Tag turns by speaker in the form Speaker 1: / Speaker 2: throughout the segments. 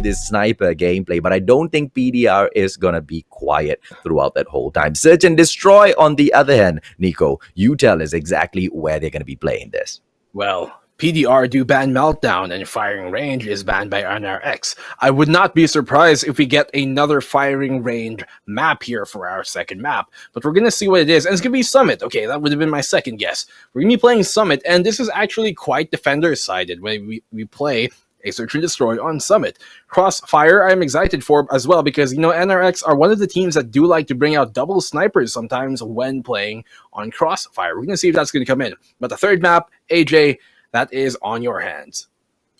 Speaker 1: this sniper gameplay, but I don't think PDR is gonna be quiet throughout that whole time. Search and Destroy, on the other hand, Nico, you tell us exactly where they're gonna be playing this.
Speaker 2: Well, PDR do ban Meltdown, and Firing Range is banned by NRX. I would not be surprised if we get another Firing Range map here for our second map, but we're going to see what it is, and it's going to be Summit. Okay, that would have been my second guess. We're going to be playing Summit, and this is actually quite defender-sided when we play a Search and Destroy on Summit. Crossfire, I'm excited for as well, because, you know, NRX are one of the teams that do like to bring out double snipers sometimes when playing on Crossfire. We're going to see if that's going to come in. But the third map, AJ, that is on your hands.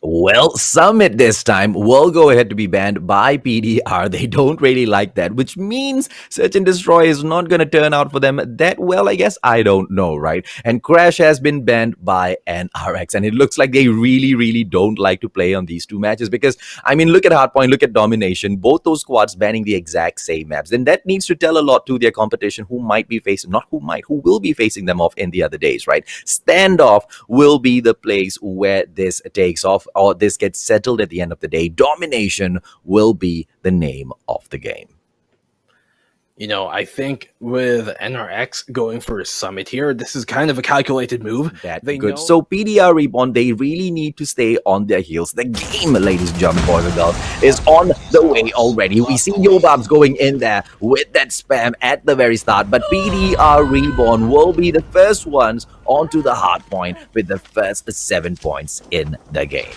Speaker 1: Well, Summit this time will go ahead to be banned by PDR. They don't really like that, which means Search and Destroy is not going to turn out for them that well, I guess. I don't know, right? And Crash has been banned by NRX, and it looks like they really, really don't like to play on these two matches because, I mean, look at Hardpoint, look at Domination, both those squads banning the exact same maps. Then that needs to tell a lot to their competition who might be facing, not who might, who will be facing them off in the other days, right? Standoff will be the place where this takes off, or this gets settled at the end of the day. Domination will be the name of the game.
Speaker 2: You know, I think with NRX going for a Summit here, this is kind of a calculated move.
Speaker 1: They good. So PDR REBORN, they really need to stay on their heels. The game, ladies and gentlemen, boys and girls, is on the way already. We see Yobabs going in there with that spam at the very start, but PDR REBORN will be the first ones onto the hard point with the first 7 points in the game.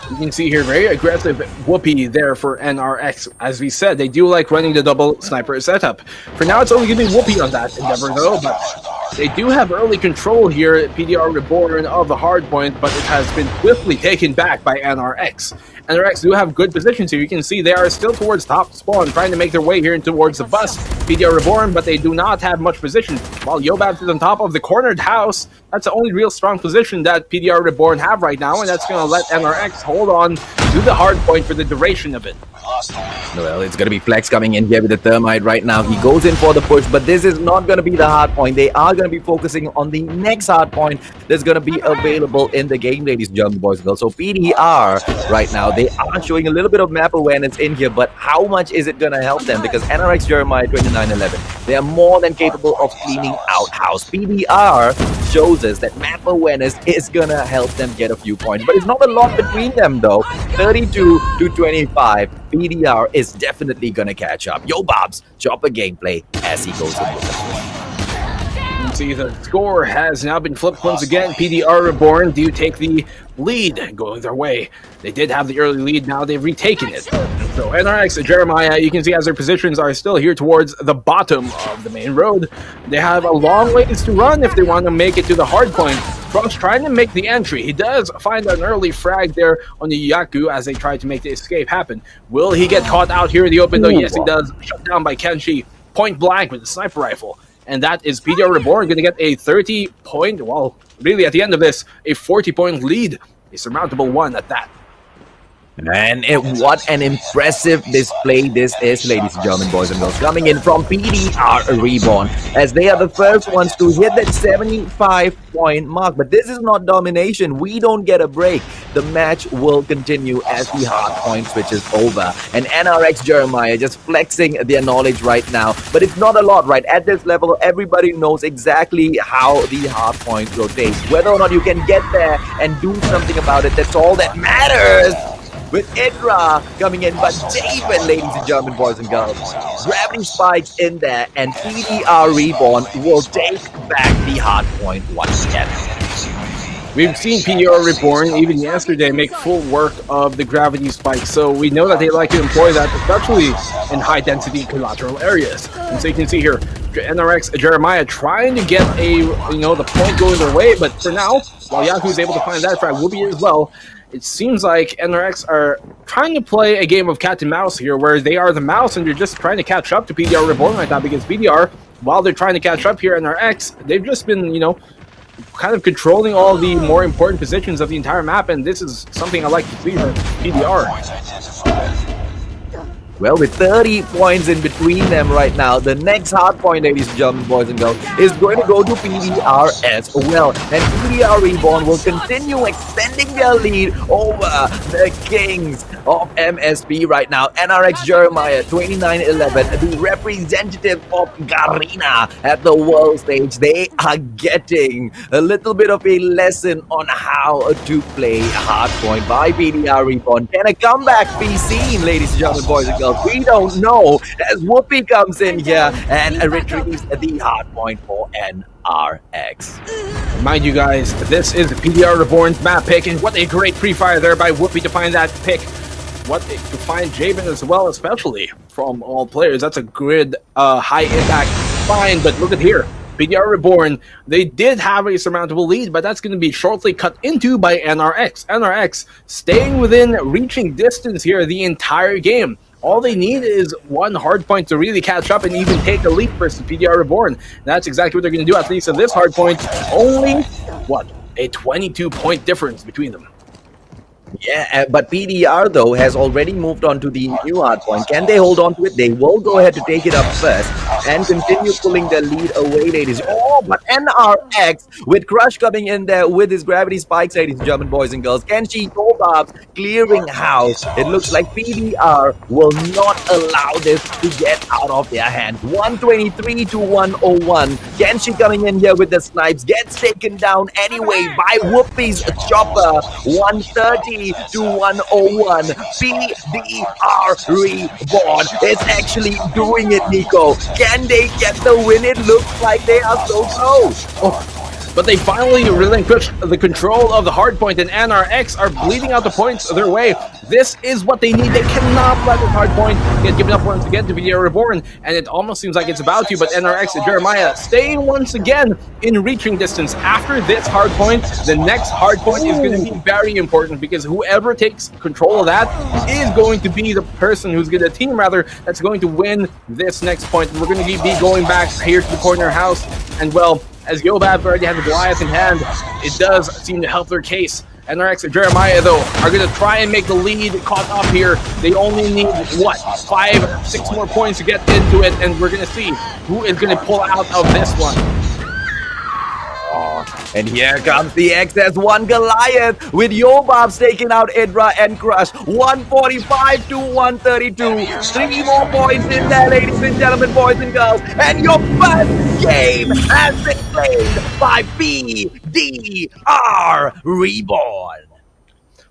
Speaker 2: You can see here, very aggressive whoopee there for NRX. As we said, they do like running the double sniper setup. For now, it's only giving whoopee on that endeavor, though, but they do have early control here, PDR REBORN, of the hard point, but it has been swiftly taken back by NRX. NRX do have good positions here. You can see they are still towards top spawn, trying to make their way here towards the bus. PDR REBORN, but they do not have much position. While Yobabs is on top of the cornered house, that's the only real strong position that PDR REBORN have right now, and that's going to let NRX hold on to the hard point for the duration of it.
Speaker 1: Well, it's going to be Flex coming in here with the Thermite right now. He goes in for the push, but this is not going to be the hard point. They are going to be focusing on the next hard point that's going to be available in the game, ladies and gentlemen, boys and girls. So PDR right now, they are showing a little bit of map awareness in here, but how much is it going to help them? Because NRX Jeremiah 2911, they are more than capable of cleaning out house. PDR shows us that map awareness is going to help them get a few points, but it's not a lot between them though. 32 to 25. PDR is definitely going to catch up. Yobabs, chopper gameplay as he goes in with the push.
Speaker 2: You can see the score has now been flipped once again. PDR REBORN do take the lead going their way. They did have the early lead, now they've retaken it. So NRX Jeremiah, you can see as their positions are still here towards the bottom of the main road. They have a long ways to run if they want to make it to the hard point. Trump's trying to make the entry. He does find an early frag there on the Yaku as they try to make the escape happen. Will he get caught out here in the open though? Yes, he does. Shut down by Kenshi, point blank with the sniper rifle. And that is PDR REBORN going to get a 30-point, well, really at the end of this, a 40-point lead. A surmountable one at that.
Speaker 1: And what an impressive display this is, ladies and gentlemen, boys and girls, coming in from PDR REBORN, as they are the first ones to hit that 75-point mark. But this is not domination. We don't get a break. The match will continue as the hard point switches over. And NRX Jeremiah just flexing their knowledge right now. But it's not a lot, right? At this level, everybody knows exactly how the hard point rotates. Whether or not you can get there and do something about it, that's all that matters. With Idra coming in, but David, ladies and gentlemen, boys and girls, gravity spikes in there, and PDR REBORN will take back the hard point once again.
Speaker 2: We've seen PDR REBORN even yesterday make full work of the gravity spike, so we know that they like to employ that, especially in high-density collateral areas. And so you can see here, NRX Jeremiah trying to get the point going their way, but for now, while Yaku is able to find that frag, will be as well. It seems like NRX are trying to play a game of cat and mouse here, where they are the mouse and they're just trying to catch up to PDR REBORN right now, because PDR, while they're trying to catch up here, NRX, they've just been, kind of controlling all the more important positions of the entire map, and this is something I like to see from PDR.
Speaker 1: Well, with 30 points in between them right now, the next hard point, ladies and gentlemen, boys and girls, is going to go to PDR as well. And PDR Reborn will continue extending their lead over the Kings of MSP right now. NRX Jeremiah, 29-11, the representative of Garena at the world stage. They are getting a little bit of a lesson on how to play hardpoint by PDR Reborn. Can a comeback be seen, ladies and gentlemen, boys and girls? We don't know, as Whoopi comes in here and retrieves the hard point for NRX.
Speaker 2: Mind you guys, this is PDR Reborn's map pick, and what a great pre-fire there by Whoopi to find that pick. To find Jabin as well, especially from all players. That's a good high impact find, but look at here. PDR Reborn, they did have a surmountable lead, but that's going to be shortly cut into by NRX. NRX staying within reaching distance here the entire game. All they need is one hard point to really catch up and even take a lead versus PDR Reborn. That's exactly what they're going to do, at least in this hard point. Only, what, a 22-point difference between them.
Speaker 1: Yeah, but PDR, though, has already moved on to the new hard point. Can they hold on to it? They will go ahead to take it up first and continue pulling the lead away, ladies. Oh, but NRX, with Crush coming in there with his gravity spikes, ladies and gentlemen, boys and girls. Kenshi Kobabs clearing house. It looks like PDR will not allow this to get out of their hands. 123 to 101. Kenshi coming in here with the snipes. Gets taken down anyway by Whoopi's chopper. 130 to 101. PDR Reborn is actually doing it, Nico. Can they get the win? It looks like they are so close.
Speaker 2: But they finally relinquished the control of the hardpoint, and NRX are bleeding out the points their way. This is what they need. They cannot let this hardpoint get given up once again to PDR Reborn, and it almost seems like it's about to, but NRX and Jeremiah staying once again in reaching distance. After this hardpoint, the next hardpoint is going to be very important, because whoever takes control of that is going to be the person who's going to team, rather, that's going to win this next point. We're going to be going back here to the corner house, and well, as Yobab already has the Goliath in hand, it does seem to help their case. NRX and Jeremiah, though, are going to try and make the lead caught up here. They only need, what, 5, 6 more points to get into it, and we're going to see who is going to pull out of this one.
Speaker 1: And here comes the XS1 Goliath with Yobabs taking out Idra and Crush. 145 to 132. 3 more points in there, ladies and gentlemen, boys and girls. And your first game has been played by PDR Reborn.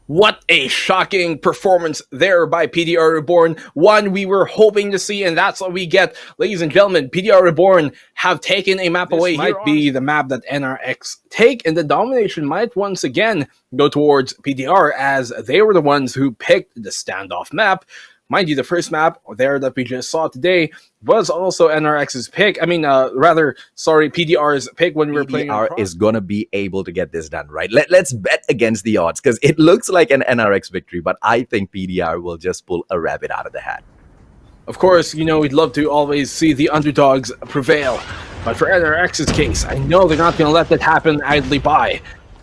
Speaker 2: What a shocking performance there by PDR Reborn. One we were hoping to see, and that's what we get. Ladies and gentlemen, PDR Reborn have taken a map away. This might be the map that NRX take, and the domination might once again go towards PDR, as they were the ones who picked the standoff map. Mind you, the first map there that we just saw today was also NRX's pick. PDR's pick when we were playing.
Speaker 1: PDR is going to be able to get this done, right? Let's bet against the odds, because it looks like an NRX victory, but I think PDR will just pull a rabbit out of the hat.
Speaker 2: Of course, you know, we'd love to always see the underdogs prevail. But for NRX's case, I know they're not going to let that happen idly by.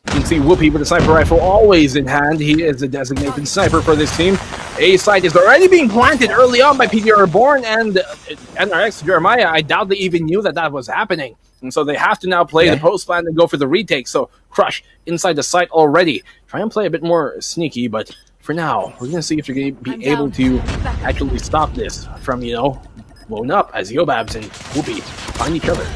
Speaker 2: You can see Whoopi with a sniper rifle always in hand. He is a designated sniper for this team. A site is already being planted early on by PDR Reborn, and NRX Jeremiah, I doubt they even knew that was happening. And so they have to now play the post plan and go for the retake. So Crush inside the site already. Try and play a bit more sneaky, but for now, we're going to see if they're going to be able to actually stop this from, blowing up as Yobabs and Whoopi find each other.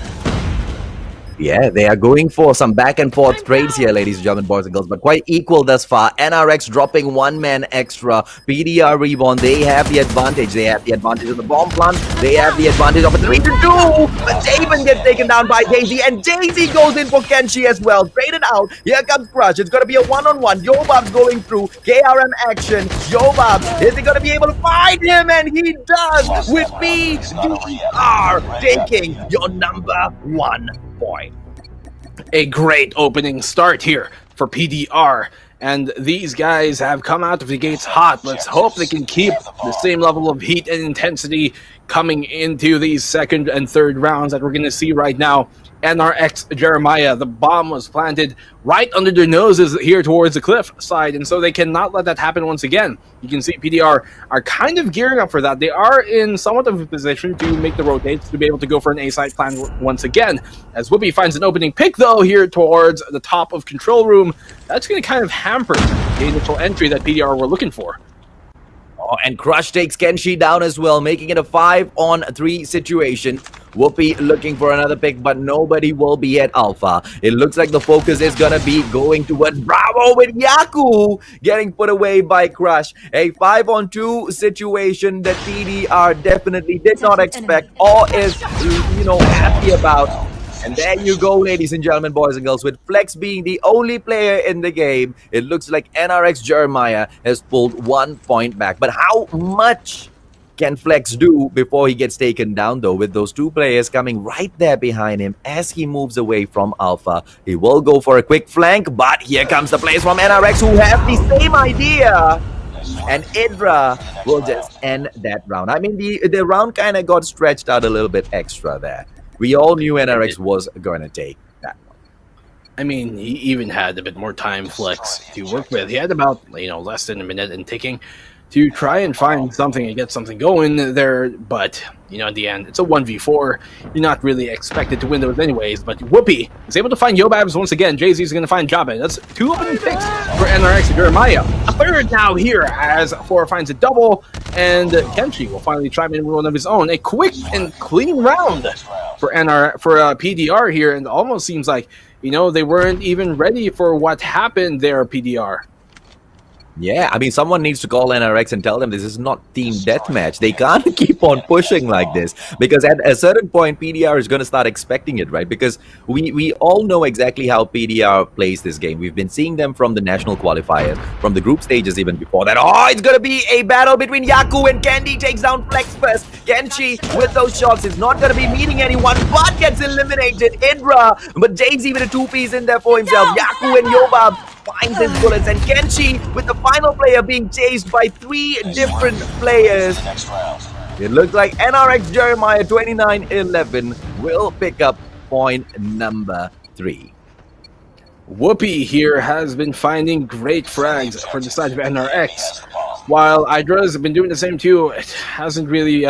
Speaker 1: Yeah, they are going for some back and forth trades here, ladies and gentlemen, boys and girls, but quite equal thus far. NRX dropping 1 man extra. PDR Reborn, they have the advantage. They have the advantage of the bomb plant. They have the advantage of a 3-2. But Javen gets taken down by Daisy, and Daisy goes in for Kenshi as well. Traded out. Here comes Crush. It's going to be a one-on-one. Yobab's going through. KRM action. Yobab, is he going to be able to find him? And he does, with PDR taking your number 1 point.
Speaker 2: A great opening start here for PDR, and these guys have come out of the gates hot. Let's hope they can keep the same level of heat and intensity coming into these second and third rounds that we're going to see right now. NRX Jeremiah. The bomb was planted right under their noses here towards the cliff side, and so they cannot let that happen once again. You can see PDR are kind of gearing up for that. They are in somewhat of a position to make the rotates to be able to go for an A-side plan once again. As Whoopi finds an opening pick, though, here towards the top of control room, that's going to kind of hamper the initial entry that PDR were looking for.
Speaker 1: Oh, and Crush takes Kenshi down as well, making it a 5-on-3 situation. Whoopi looking for another pick, but nobody will be at Alpha. It looks like the focus is gonna be going towards Bravo with Yaku getting put away by Crush. A 5-on-2 situation that PDR definitely did not expect or is, happy about. And there you go, ladies and gentlemen, boys and girls. With Flex being the only player in the game, it looks like NRX Jeremiah has pulled 1 point back. But how much can Flex do before he gets taken down, though, with those two players coming right there behind him as he moves away from Alpha? He will go for a quick flank, but here comes the players from NRX who have the same idea. And Idra will just end that round. I mean, the round kind of got stretched out a little bit extra there. We all knew NRX was going to take that one.
Speaker 2: I mean, he even had a bit more time, Flex, to work with. He had about, less than a minute and ticking to try and find something and get something going there. But, in the end, it's a 1v4. You're not really expected to win those anyways. But Whoopi is able to find Yobabs once again. Jay-Z is going to find Jabba. That's 2 opening picks for NRX Jeremiah. A third now here as 4 finds a double. And Kenshi will finally chime in with one of his own. A quick and clean round for PDR here. And it almost seems like, they weren't even ready for what happened there, PDR.
Speaker 1: Yeah, I mean, someone needs to call NRX and tell them this is not team deathmatch. They can't keep on pushing like this, because at a certain point, PDR is going to start expecting it, right? Because we all know exactly how PDR plays this game. We've been seeing them from the national qualifiers, from the group stages even before that. Oh, it's going to be a battle between Yaku and Candy. Takes down Flex first. Kenshi with those shots is not going to be meeting anyone, but gets eliminated. Idra, but Jay-Z with a 2-piece in there for himself. Yaku and Yobab finds his bullets, and Kenshi with the final player being chased by 3 different players. It looks like NRX Jeremiah 29-11 will pick up point number 3.
Speaker 2: Whoopi here has been finding great frags for the side of NRX, while Idra's been doing the same too. It hasn't really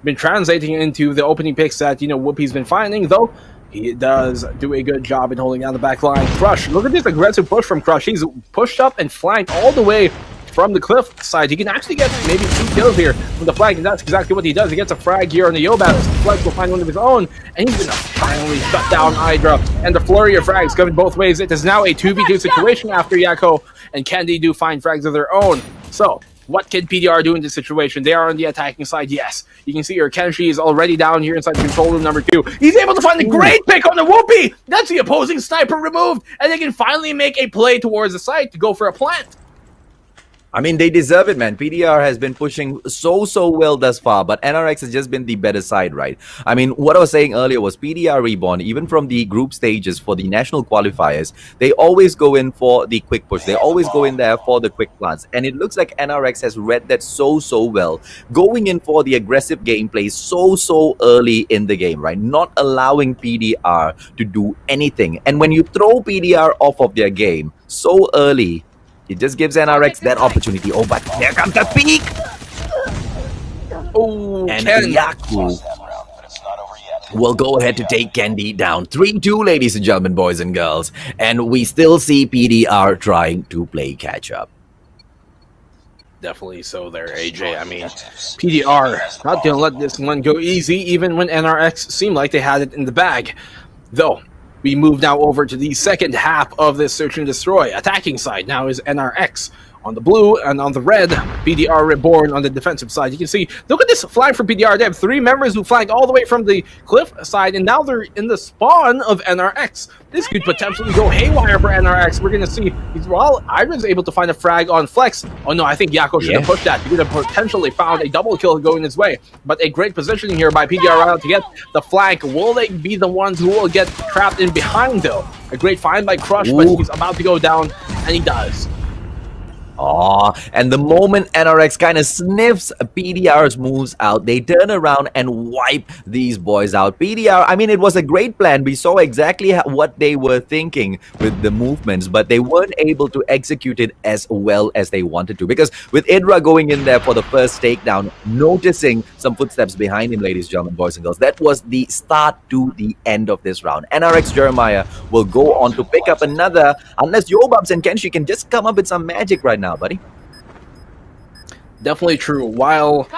Speaker 2: been translating into the opening picks that Whoopi's been finding, though. He does do a good job in holding down the back line. Crush, look at this aggressive push from Crush. He's pushed up and flanked all the way from the cliff side. He can actually get maybe 2 kills here from the flag, and that's exactly what he does. He gets a frag here on the Yobabs. Flex will find one of his own, and he's going to finally shut down Hydra. And the flurry of frags coming both ways. It is now a 2v2 situation after Yako and Candy do find frags of their own. So, what can PDR do in this situation? They are on the attacking side, yes. You can see here, Kenshi is already down here inside control room number 2. He's able to find a great pick on the Whoopi! That's the opposing sniper removed, and they can finally make a play towards the site to go for a plant.
Speaker 1: I mean, they deserve it, man. PDR has been pushing so well thus far, but NRX has just been the better side, right? I mean, what I was saying earlier was PDR REBORN, even from the group stages for the national qualifiers, they always go in for the quick push. They always go in there for the quick plants. And it looks like NRX has read that so well, going in for the aggressive gameplay so early in the game, right? Not allowing PDR to do anything. And when you throw PDR off of their game so early, it just gives NRX that opportunity. Oh, but there comes the peak!
Speaker 2: Oh,
Speaker 1: and Yaku will go ahead to take Candy down. 3-2, ladies and gentlemen, boys and girls. And we still see PDR trying to play catch-up.
Speaker 2: Definitely so there, AJ. I mean, PDR not going to let this one go easy, even when NRX seemed like they had it in the bag. Though, we move now over to the second half of this Search and Destroy. Attacking side now is NRX on the blue, and on the red, PDR REBORN on the defensive side. You can see, look at this flank for PDR. They have 3 members who flanked all the way from the cliff side, and now they're in the spawn of NRX. This could potentially go haywire for NRX. We're going to see, while Ivan's able to find a frag on Flex. Oh no, I think Yako should have pushed that. He would have potentially found a double kill going his way. But a great positioning here by PDR to get the flank. Will they be the ones who will get trapped in behind, though? A great find by Crush, but he's about to go down, and he does.
Speaker 1: Oh, and the moment NRX kind of sniffs PDR's moves out, they turn around and wipe these boys out. PDR, I mean, it was a great plan. We saw exactly what they were thinking with the movements, but they weren't able to execute it as well as they wanted to. Because with Idra going in there for the first takedown, noticing some footsteps behind him, ladies and gentlemen, boys and girls, that was the start to the end of this round. NRX Jeremiah will go on to pick up another, unless Yobabs and Kenshi can just come up with some magic right now, buddy.
Speaker 2: Definitely true. While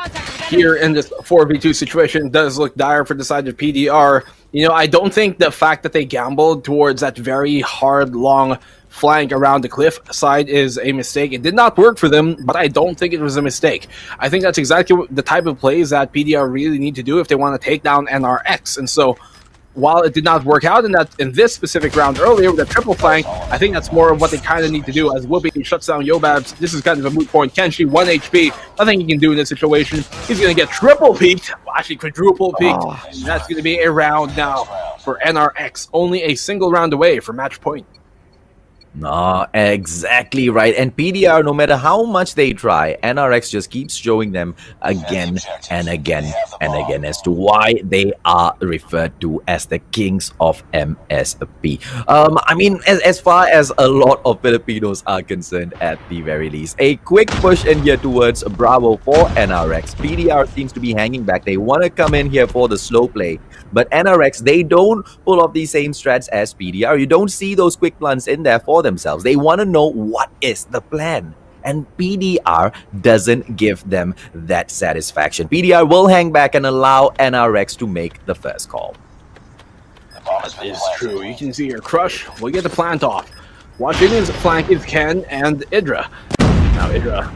Speaker 2: here in this 4v2 situation does look dire for the side of PDR, you know, I don't think the fact that they gambled towards that very hard, long flank around the cliff side is a mistake. It did not work for them, but I don't think it was a mistake. I think that's exactly the type of plays that PDR really need to do if they want to take down NRX. And so, while it did not work out in this specific round earlier with a triple flank, I think that's more of what they kind of need to do as Whoopi shuts down Yobabs. This is kind of a moot point. Kenshi, 1 HP. Nothing he can do in this situation. He's going to get triple peaked. Well, actually, quadruple peaked. And that's going to be a round now for NRX. Only a single round away from match point.
Speaker 1: No, exactly right. And PDR, no matter how much they try, NRX just keeps showing them again and again and again as to why they are referred to as the kings of MSP. I mean, as far as a lot of Filipinos are concerned, at the very least, a quick push in here towards Bravo for NRX. PDR seems to be hanging back. They want to come in here for the slow play. But NRX, they don't pull off the same strats as PDR. You don't see those quick plans in there for themselves. They want to know what is the plan. And PDR doesn't give them that satisfaction. PDR will hang back and allow NRX to make the first call.
Speaker 2: That is true. You can see here, Crush will get the plant off. Watching his flank is Ken and Idra. Now Idra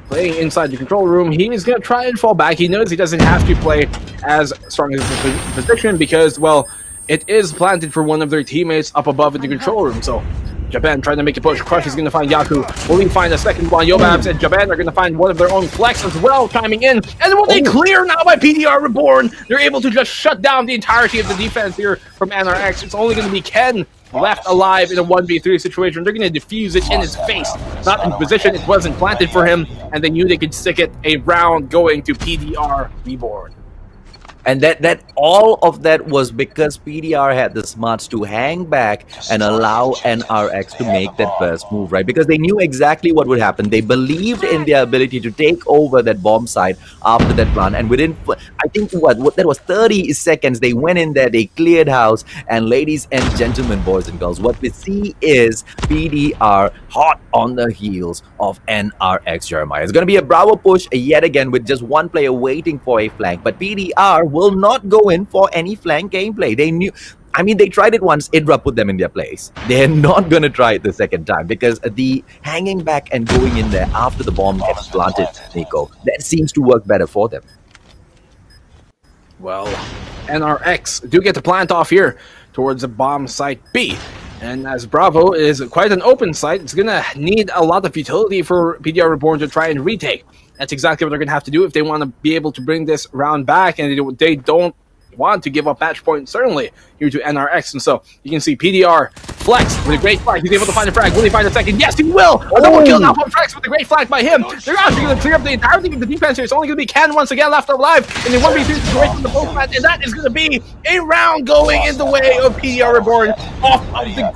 Speaker 2: playing inside the control room. He is going to try and fall back. He knows he doesn't have to play as strong as his position because, well, it is planted for one of their teammates up above in the control room. So Japan trying to make a push. Crush is going to find Yaku. Will he find a second one? Yobabs and Japan are going to find one of their own flex as well, chiming in. And when they clear now by PDR Reborn, they're able to just shut down the entirety of the defense here from NRX. It's only going to be Ken left alive in a 1v3 situation. They're going to defuse it in his face. Not in position, it wasn't planted for him, and they knew they could stick it. A round going to PDR Reborn.
Speaker 1: And that all of that was because PDR had the smarts to hang back and allow NRX to make that first move, right? Because they knew exactly what would happen. They believed in their ability to take over that bomb site after that plant. And within, I think, what that was 30 seconds, they went in there, they cleared house. And ladies and gentlemen, boys and girls, what we see is PDR hot on the heels of NRX Jeremiah. It's going to be a Bravo push yet again with just one player waiting for a flank. But PDR will not go in for any flank gameplay. They knew, I mean, they tried it once. Idra put them in their place. They're not going to try it the second time because the hanging back and going in there after the bomb gets planted, Nico, that seems to work better for them.
Speaker 2: Well, NRX do get the plant off here towards the bomb site B. And as Bravo is quite an open site, it's going to need a lot of utility for PDR Reborn to try and retake. That's exactly what they're going to have to do if they want to be able to bring this round back, and they don't want to give up match point, certainly, here to NRX. And so you can see PDR flex with a great flag. He's able to find a frag. Will he find a second? Yes, he will! A double kill now from Flex with a great flag by him. They're actually going to clear up the entirety of the defense here. It's only going to be Ken once again left alive in the 1v3 situation from the postman, and that is going to be a round going in the way of PDR Reborn off of the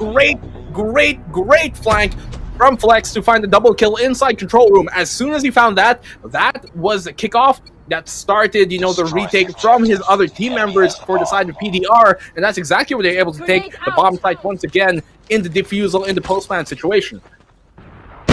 Speaker 2: great flank from Flex to find the double kill inside control room. As soon as he found that was the kickoff that started, you know, the retake from his other team members for the side of PDR, and that's exactly what they're able to take the bomb site once again in the defusal in the postman situation.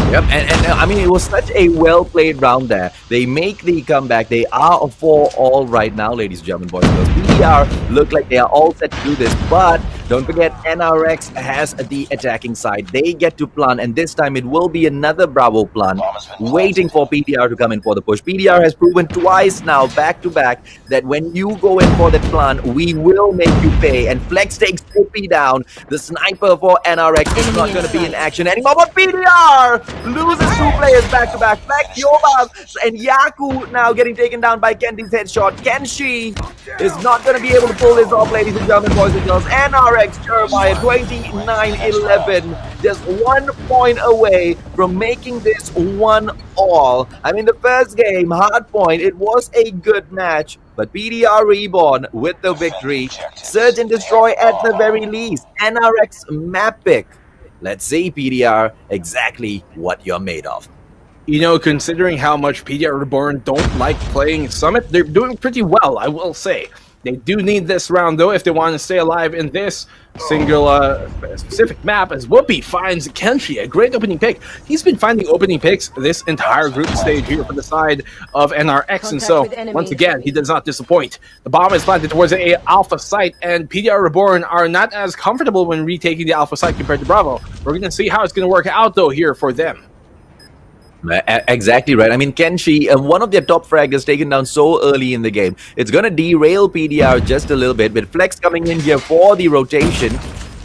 Speaker 1: Yep, and I mean, it was such a well-played round there. They make the comeback. They are 4-all right now, ladies and gentlemen, boys and girls. PDR look like they are all set to do this, but don't forget, NRX has the attacking side. They get to plan, and this time it will be another Bravo plan, waiting for PDR to come in for the push. PDR has proven twice now, back-to-back, that when you go in for that plan, we will make you pay. And Flex takes Poppy down. The sniper for NRX is not going to be in action anymore, but PDR loses two players back-to-back. Flex, Yobab, and Yaku now getting taken down by Kendi's headshot. Kenshi is not going to be able to pull this off, ladies and gentlemen, boys and girls. NRX NRX Jeremiah 29-11, just 1 point away from making this 1-all. I mean, the first game, hard point, it was a good match, but PDR Reborn with the victory. Search and destroy at the very least. NRX map pick. Let's see, PDR, exactly what you're made of.
Speaker 2: You know, considering how much PDR Reborn don't like playing Summit, they're doing pretty well, I will say. They do need this round, though, if they want to stay alive in this single specific map, as Whoopi finds Kenshi, a great opening pick. He's been finding opening picks this entire group stage here for the side of NRX, and so, once again, he does not disappoint. The bomb is planted towards the Alpha site, and PDR Reborn are not as comfortable when retaking the Alpha site compared to Bravo. We're going to see how it's going to work out, though, here for them.
Speaker 1: Exactly right. I mean, Kenshi, one of their top fraggers taken down so early in the game. It's going to derail PDR just a little bit, with Flex coming in here for the rotation.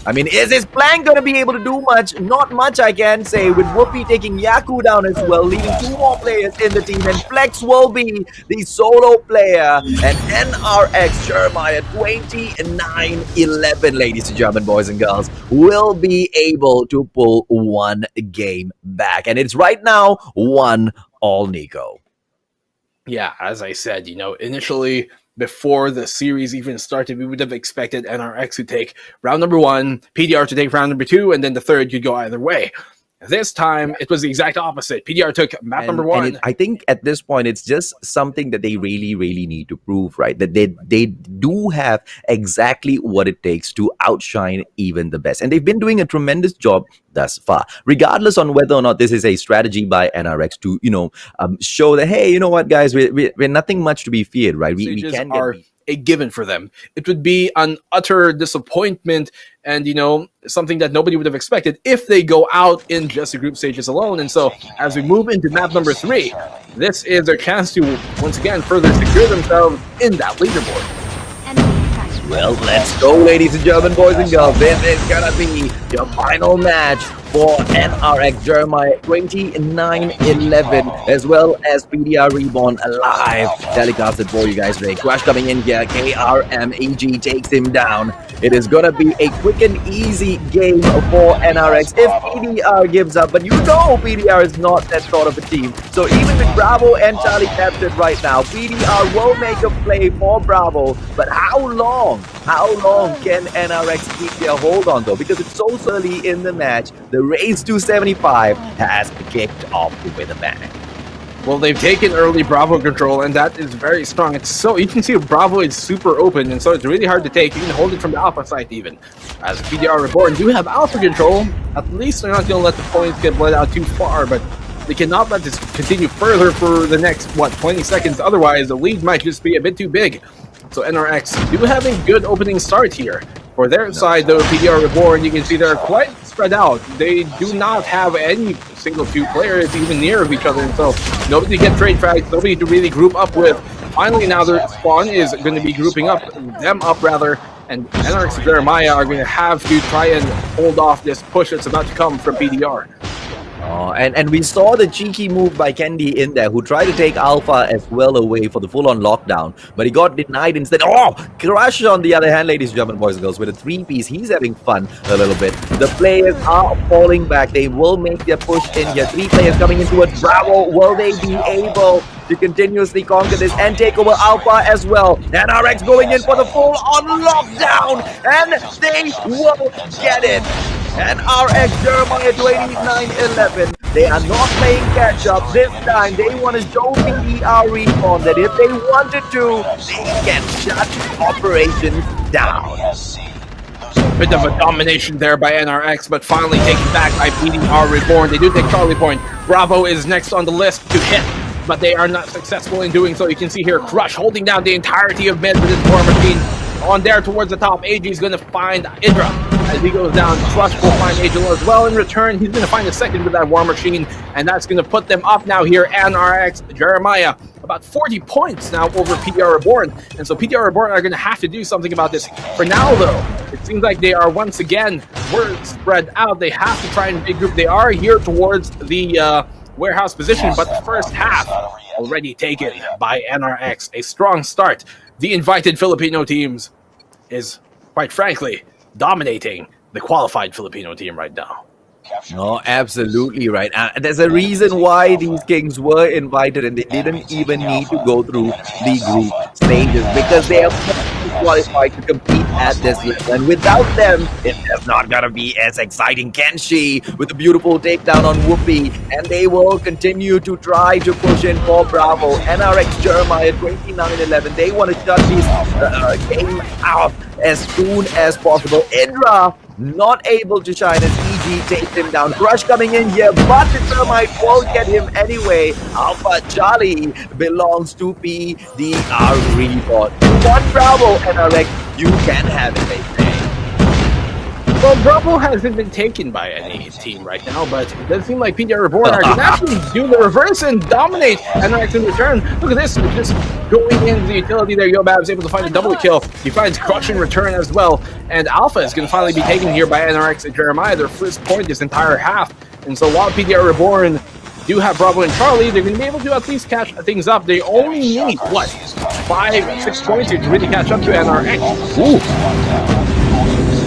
Speaker 1: I mean, is his plan going to be able to do much? Not much, I can say, with Whoopi taking Yaku down as well, leaving 2 more players in the team, and Flex will be the solo player, and NRX Jeremiah 29-11, ladies and gentlemen, boys and girls, will be able to pull 1 game back, and it's right now 1-all, Nico.
Speaker 2: Yeah, as I said, you know, initially, before the series even started, we would have expected NRX to take round number 1, PDR to take round number 2, and then the third could go either way. This time, it was the exact opposite. PDR took map number 1.
Speaker 1: I think at this point, it's just something that they really, really need to prove, right? That they do have exactly what it takes to outshine even the best. And they've been doing a tremendous job thus far, regardless on whether or not this is a strategy by NRX to, you know, show that, hey, you know what, guys, we're nothing much to be feared, right? We can get
Speaker 2: a given for them. It would be an utter disappointment and, you know, something that nobody would have expected if they go out in just the group stages alone. And so, as we move into map number 3, this is their chance to, once again, further secure themselves in that leaderboard.
Speaker 1: Well, let's go, ladies and gentlemen, boys and girls. This is gonna be your final match for NRX Jeremiah 29-11, as well as PDR Reborn alive. Telecasted for you guys today. Crush coming in here. KRMAG takes him down. It is gonna be a quick and easy game for NRX if PDR gives up. But you know PDR is not that sort of a team. So even with Bravo and Charlie captured right now, PDR will make a play for Bravo. But how long? How long can NRX keep their hold on, though? Because it's so early in the match, the race to 75 has kicked off with a bang.
Speaker 2: Well, they've taken early Bravo control, and that is very strong. It's so, you can see Bravo is super open, and so it's really hard to take. You can hold it from the Alpha side even. As PDR Reborn do have Alpha control, at least they're not going to let the points get bled out too far, but they cannot let this continue further for the next, 20 seconds. Otherwise, the lead might just be a bit too big. So NRX do have a good opening start here. For their side, though, PDR Reborn, you can see they're quite spread out. They do not have any single 2 players even near of each other, and so nobody to get trade frags, nobody to really group up with. Finally, now their spawn is going to be grouping them up, and NRX and Jeremiah are going to have to try and hold off this push that's about to come from PDR.
Speaker 1: Oh, and we saw the cheeky move by Kendi in there, who tried to take Alpha as well away for the full-on lockdown, but he got denied instead. Oh, Crush on the other hand, ladies and gentlemen, boys and girls, with a 3-piece, he's having fun a little bit. The players are falling back. They will make their push in here. 3 players coming in towards Bravo. Will they be able to continuously conquer this and take over Alpha as well? NRX going in for the full-on lockdown, and they will get it. NRX Jeremiah 29-11. They are not playing catch-up this time. They want to show PDR Reborn that if they wanted to, they can shut operations down.
Speaker 2: Bit of a domination there by NRX, but finally taken back by PDR Reborn. They do take Charlie Point. Bravo is next on the list to hit, but they are not successful in doing so. You can see here Crush holding down the entirety of mid with his war machine. On there towards the top, AG is going to find Indra. As he goes down, Crush will find Angelo as well. In return, he's going to find a second with that war machine, and that's going to put them up now here. NRX Jeremiah, about 40 points now over PDR Reborn. And so PDR Reborn are going to have to do something about this. For now, though, it seems like they are once again spread out. They have to try and regroup. They are here towards the warehouse position, but the first half already taken by NRX. A strong start. The invited Filipino teams is, quite frankly, dominating the qualified Filipino team right now.
Speaker 1: No, absolutely right. There's a reason why these kings were invited and they didn't even need to go through the group stages because they are qualified to compete at this level. And without them, it's just not going to be as exciting. Kenshi with a beautiful takedown on Whoopi, and they will continue to try to push in for Bravo. NRX Jeremiah 29-11. They want to shut this game out as soon as possible. Indra not able to shine as EG takes him down. Crush coming in here, but the Thermite won't get him anyway. Alpha Charlie belongs to PDR Reborn. One Bravo, NRX, you can have it, they say.
Speaker 2: Well, Bravo hasn't been taken by any team right now, but it does seem like PDR Reborn are going to actually do the reverse and dominate NRX in return. Look at this, just going into the utility there. Yobab is able to find a double kill. He finds Crush in return as well, and Alpha is going to finally be taken here by NRX and Jeremiah, their first point this entire half. And so while PDR Reborn do have Bravo and Charlie, they're going to be able to at least catch things up. They only need, what, 5-6 points here to really catch up to NRX.
Speaker 1: Ooh.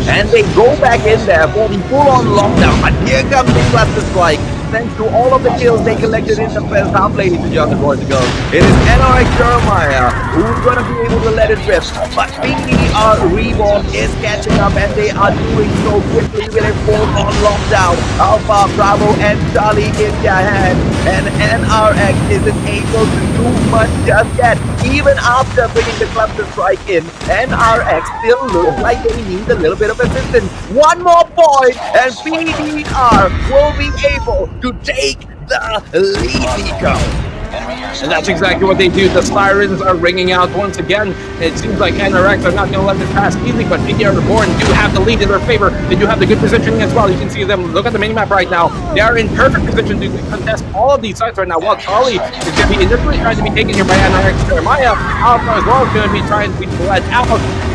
Speaker 1: And they go back in there for the full-on lockdown. And here comes the cluster strike. Thanks to all of the kills they collected in the first half, ladies and gentlemen, boys and girls. It is NRX Jeremiah who's going to be able to let it rip. But PDR Reborn is catching up, and they are doing so quickly with a full-on lockdown. Alpha, Bravo, and Charlie in their hand. And NRX isn't able to do much just yet. Even after bringing the cluster strike in, NRX still looks like they need a little bit of assistance. One more point, and PDR will be able to take the lead, Nico.
Speaker 2: And that's exactly what they do. The sirens are ringing out once again. It seems like NRX are not going to let this pass easily, but PDR Reborn do have the lead in their favor. They do have the good positioning as well. You can see them. Look at the minimap right now. They are in perfect position to contest all of these sites right now. While Charlie is going to be initially trying to be taken here by NRX Jeremiah, Alpha as well is going to be trying to be let out.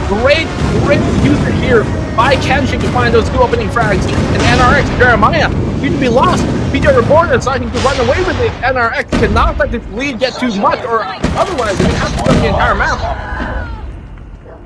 Speaker 2: Great usage here by Kenshi to find those two opening frags. And NRX Jeremiah seem to be lost. PDR Reborn is starting to run away with it. NRX cannot let this lead get too much, or otherwise they have to run the entire map.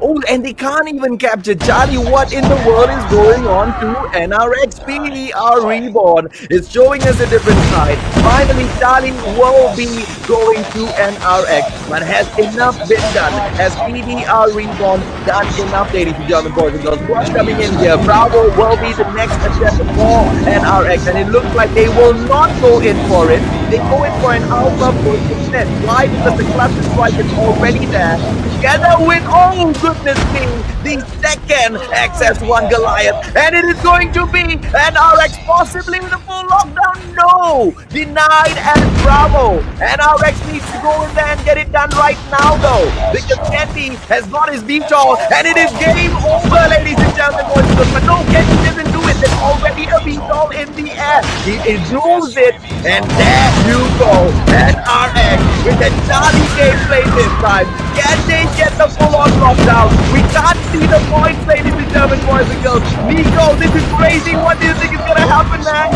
Speaker 1: Oh, and they can't even capture Charlie. What in the world is going on to NRX? PDR Reborn is showing us a different side. Finally, Charlie will be going to NRX, but has enough been done? Has PDR Reborn done enough, ladies and gentlemen, boys and girls? Crush coming in here. Bravo will be the next attempt for NRX, and it looks like they will not go in for it. They go in for an alpha push instead. Why? Because the cluster strike is already there. Together with, oh goodness me, the second XS1 Goliath. And it is going to be NRX possibly with a full lockdown. No! Denied at Bravo. NRX needs to go in there and get it done right now though. Because Kenshi has got his detour. And it is game over, ladies and gentlemen. But no, Kenshi doesn't do it. There's already a detour in the air. He ignores it. And there you go. NRX with a Charlie gameplay this time. Can they get the full-on lockdown? We can't see the points, ladies and gentlemen, boys and girls. Nico, this is crazy. What do you think is gonna happen, man?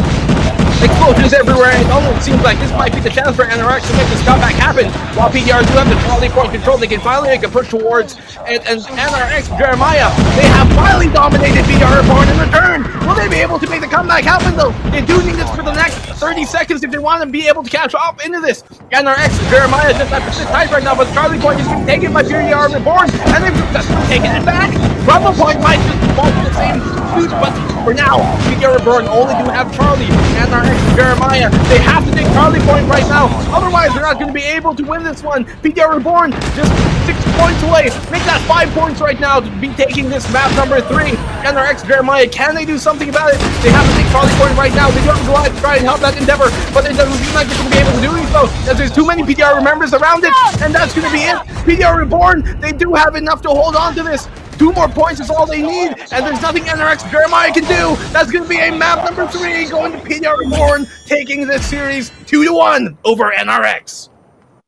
Speaker 2: Explosions everywhere, and it almost seems like this might be the chance for NRX to make this comeback happen. While PDR do have the Charlie point control, they can finally make a push towards and NRX Jeremiah. They have finally dominated PDR Reborn in return. Will they be able to make the comeback happen though? They do need this for the next 30 seconds if they want to be able to catch up into this. NRX Jeremiah just have to sit tight right now, but Charlie point is being taken by PDR Reborn, and they've successfully taken it back. Bravo point might just fall to the same suit, but for now, PDR Reborn only do have Charlie. NRX Jeremiah, they have to take Charlie point right now, otherwise they're not going to be able to win this one. PDR Reborn just 6 points away, make that 5 points right now to be taking this map number 3. NRX Jeremiah, can they do something about it? They have to take Charlie point right now. They do have to go out to try and help that endeavor, but it doesn't seem like they're going to be able to do so, as there's too many PDR members around it, and that's going to be it. PDR Reborn, they do have enough to hold on to this. 2 more points is all they need, and there's nothing NRX Jeremiah can do. That's going to be a map number 3 going to PDR Reborn, taking this series 2-1 over NRX.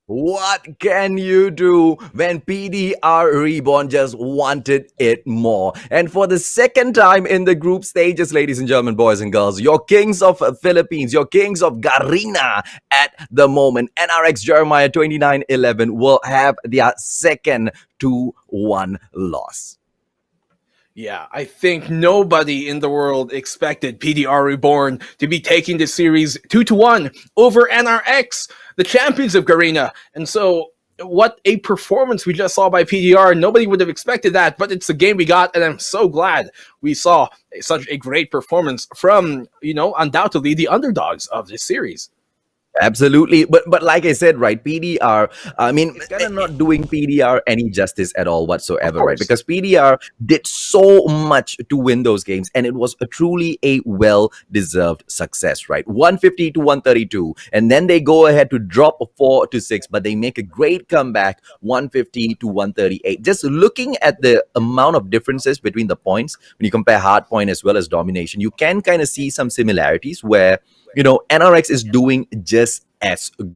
Speaker 1: What can you do when PDR Reborn just wanted it more? And for the second time in the group stages, ladies and gentlemen, boys and girls, your kings of Philippines, your kings of Garena at the moment, NRX Jeremiah 29-11 will have their second 2-1 loss.
Speaker 2: Yeah, I think nobody in the world expected PDR Reborn to be taking the series 2-1 over NRX, the champions of Garena. And so, what a performance we just saw by PDR. Nobody would have expected that, but it's the game we got, and I'm so glad we saw such a great performance from, undoubtedly the underdogs of this series.
Speaker 1: Absolutely, but like I said, right, PDR. I mean, it's kind of not doing PDR any justice at all
Speaker 2: Of
Speaker 1: whatsoever, right?
Speaker 2: course.
Speaker 1: Because PDR did so much to win those games, and it was truly a well-deserved success, right? 150 to 132, and then they go ahead to drop a 4-6, but they make a great comeback, 150 to 138. Just looking at the amount of differences between the points when you compare hard point as well as domination, you can kind of see some similarities where NRX is doing just as